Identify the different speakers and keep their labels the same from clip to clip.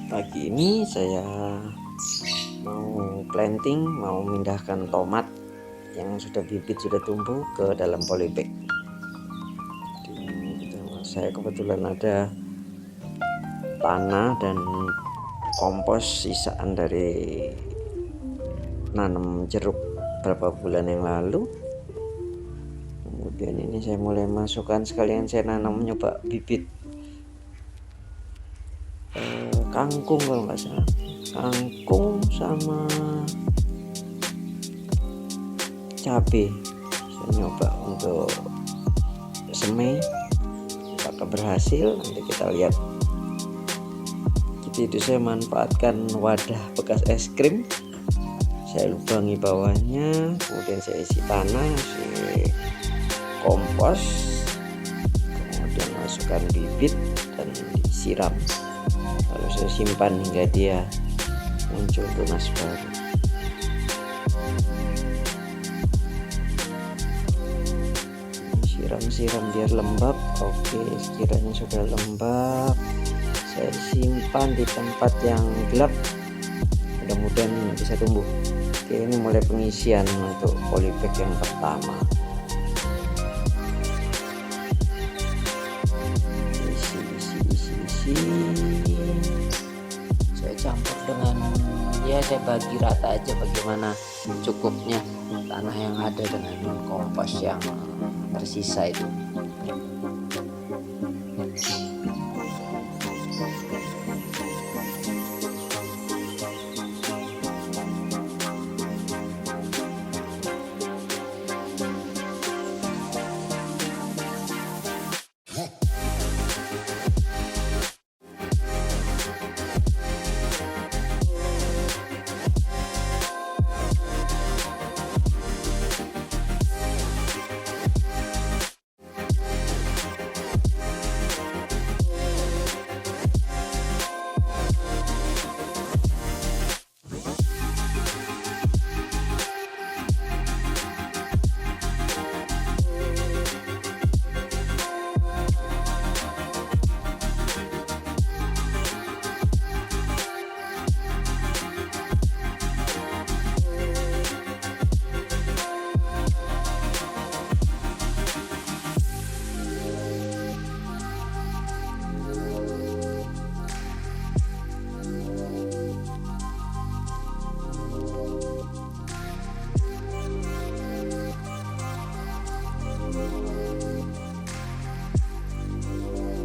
Speaker 1: Pagi ini saya mau planting, mau memindahkan tomat yang sudah bibit sudah tumbuh ke dalam polybag. Saya kebetulan ada tanah dan kompos sisaan dari nanam jeruk beberapa bulan yang lalu. Kemudian ini saya mulai masukkan, sekalian saya nanam nyoba bibit kangkung kalau nggak salah, kangkung sama cabai. Saya nyoba untuk semai, apakah berhasil, nanti kita lihat. Jadi itu saya manfaatkan wadah bekas es krim, saya lubangi bawahnya, kemudian saya isi tanah, isi kompos, kemudian masukkan bibit dan disiram, lalu saya simpan hingga dia muncul tunas baru. Siram biar lembab. Oke, sekiranya sudah lembab, saya simpan di tempat yang gelap, mudah-mudahan bisa tumbuh. Oke, ini mulai pengisian untuk polybag yang pertama. Isi. Saya campur dengan, saya bagi rata aja bagaimana cukupnya tanah yang ada dengan kompos yang tersisa itu.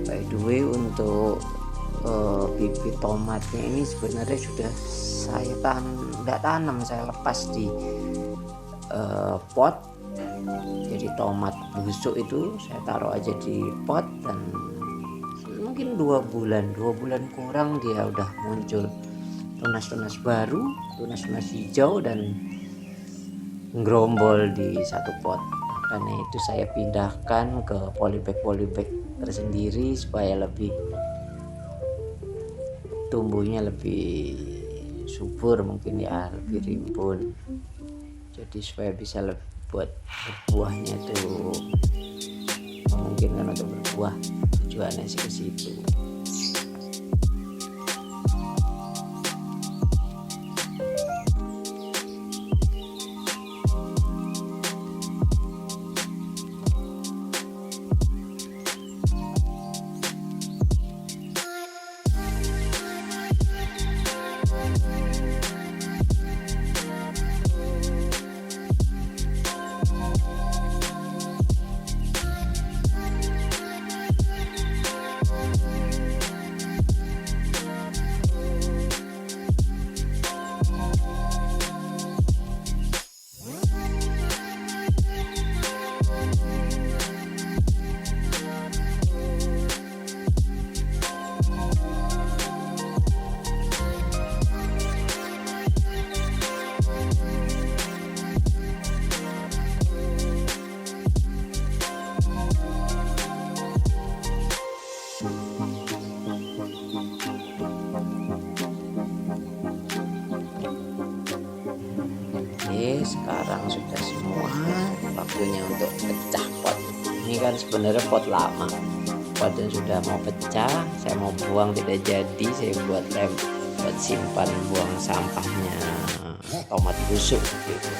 Speaker 1: By the way, untuk bibit tomatnya ini sebenarnya sudah saya tanam, saya lepas di pot. Jadi tomat busuk itu saya taruh aja di pot, dan mungkin 2 bulan kurang dia udah muncul tunas-tunas baru, tunas-tunas hijau dan ngerombol di satu pot. Karena itu saya pindahkan ke polybag tersendiri supaya tumbuhnya lebih subur, mungkin ya lebih rimbun. Jadi supaya bisa buat berbuahnya itu memungkinkan untuk berbuah, tujuannya sih ke situ. Sekarang sudah semua, waktunya untuk pecah pot. Ini kan sebenarnya pot lama, potnya sudah mau pecah, saya mau buang tidak jadi, saya buat lem buat simpan buang sampahnya tomat busuk gitu.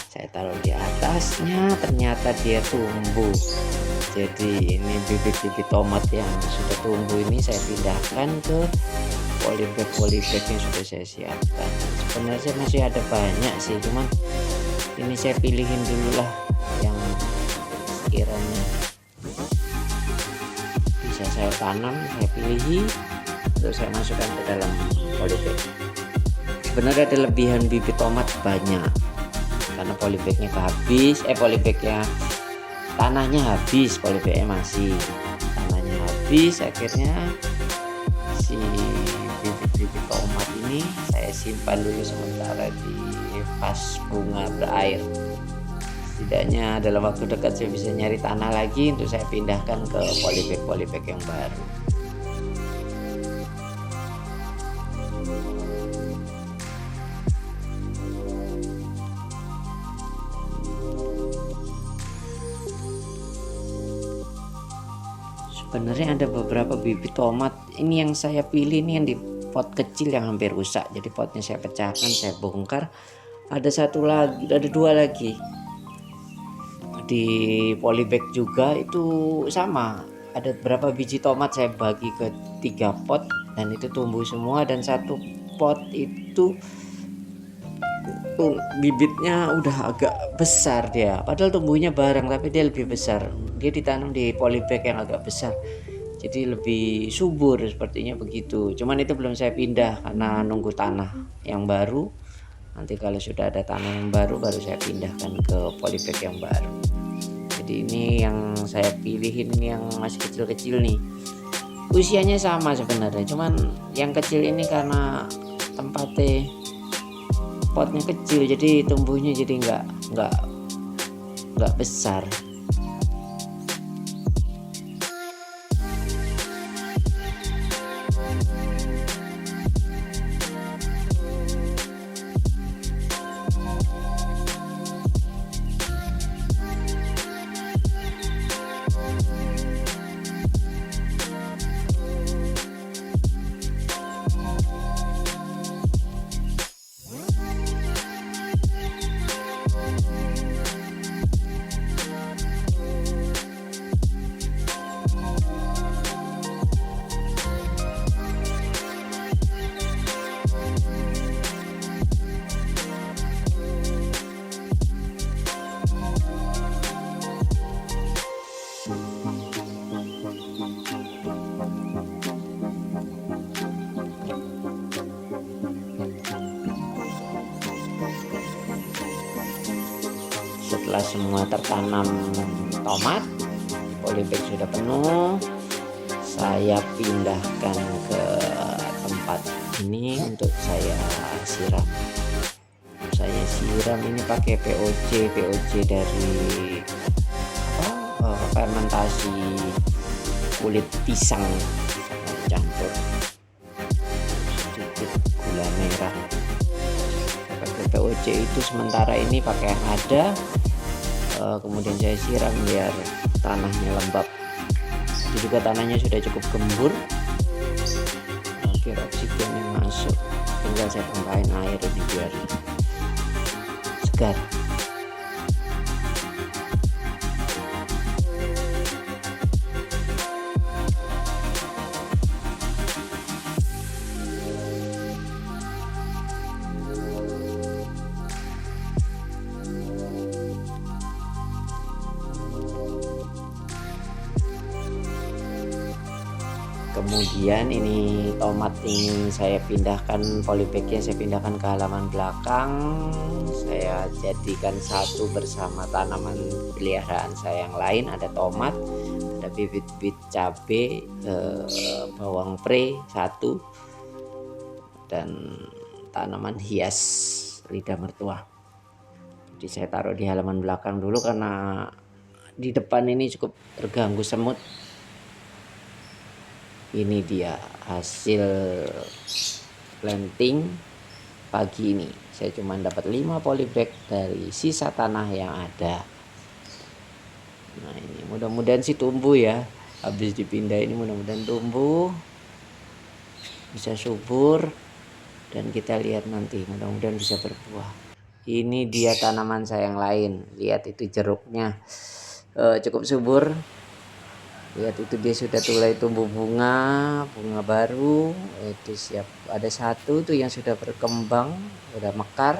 Speaker 1: Saya taruh di atasnya, ternyata dia tumbuh. Jadi ini bibit-bibit tomat yang sudah tumbuh ini saya pindahkan ke polybag yang sudah saya siapkan. Sebenarnya masih ada banyak sih, cuman ini saya pilihin dulu lah yang sekiranya bisa saya tanam, saya pilih untuk saya masukkan ke dalam polybag. Sebenarnya ada lebihan bibit tomat banyak karena polybagnya polybagnya tanahnya habis, polybagnya masih, tanahnya habis. Akhirnya si bibit-bibit tomat ini saya simpan dulu sementara di vas bunga berair. Setidaknya dalam waktu dekat saya bisa nyari tanah lagi untuk saya pindahkan ke polybag yang baru. Sebenarnya ada beberapa bibit tomat ini yang saya pilih, ini yang di pot kecil yang hampir rusak, jadi potnya saya pecahkan, saya bongkar. Ada dua lagi di polybag juga, itu sama, ada berapa biji tomat saya bagi ke 3 pot dan itu tumbuh semua, dan satu pot itu bibitnya udah agak besar dia, padahal tumbuhnya bareng tapi dia lebih besar, dia ditanam di polybag yang agak besar jadi lebih subur sepertinya begitu. Cuman itu belum saya pindah karena nunggu tanah yang baru, nanti kalau sudah ada tanah yang baru saya pindahkan ke polybag yang baru. Jadi ini yang saya pilihin ini yang masih kecil-kecil nih, usianya sama sebenarnya, cuman yang kecil ini karena tempatnya potnya kecil jadi tumbuhnya jadi nggak besar. Setelah semua tertanam tomat, polybag sudah penuh, saya pindahkan ke tempat ini untuk saya siram. Saya siram ini pakai POC dari fermentasi kulit pisang, campur sedikit gula merah. Pakai POC itu sementara ini pakai yang ada. Kemudian saya siram biar tanahnya lembab. Itu juga tanahnya sudah cukup gembur, kira oksigennya masuk, tinggal saya tambahin air ini biar segar. Kemudian ini tomat ini saya pindahkan, polybagnya saya pindahkan ke halaman belakang, saya jadikan satu bersama tanaman peliharaan saya yang lain. Ada tomat, ada bibit-bibit cabai, bawang pre satu, dan tanaman hias lidah mertua. Jadi saya taruh di halaman belakang dulu karena di depan ini cukup terganggu semut. Ini dia hasil planting pagi ini. Saya cuma dapat 5 polybag dari sisa tanah yang ada. Nah ini mudah-mudahan sih tumbuh ya. habis dipindah ini mudah-mudahan tumbuh bisa subur, dan kita lihat nanti mudah-mudahan bisa berbuah. Ini dia tanaman saya yang lain, lihat itu jeruknya cukup subur. Lihat itu dia sudah mulai tumbuh bunga baru. Itu siap, ada satu tuh yang sudah berkembang, sudah mekar.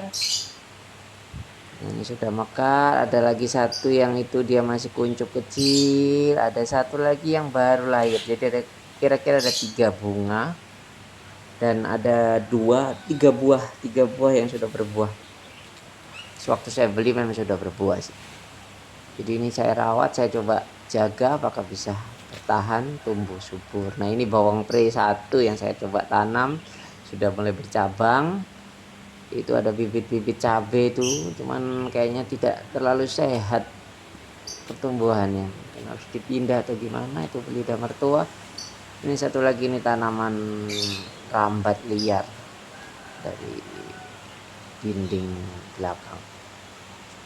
Speaker 1: Ini sudah mekar, ada lagi satu yang itu dia masih kuncup kecil, ada satu lagi yang baru lahir. Jadi ada kira-kira ada 3 bunga dan ada 3 buah yang sudah berbuah. Sewaktu saya beli memang sudah berbuah sih. Jadi ini saya rawat, saya coba jaga apakah bisa bertahan tumbuh subur. Nah ini bawang pre 1 yang saya coba tanam sudah mulai bercabang. Itu ada bibit-bibit cabai itu, cuman kayaknya tidak terlalu sehat pertumbuhannya, mungkin harus dipindah atau gimana. Itu beli lidah mertua. Ini satu lagi, ini tanaman rambat liar dari dinding belakang.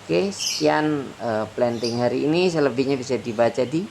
Speaker 1: Oke, sekian planting hari ini. Selebihnya bisa dibaca di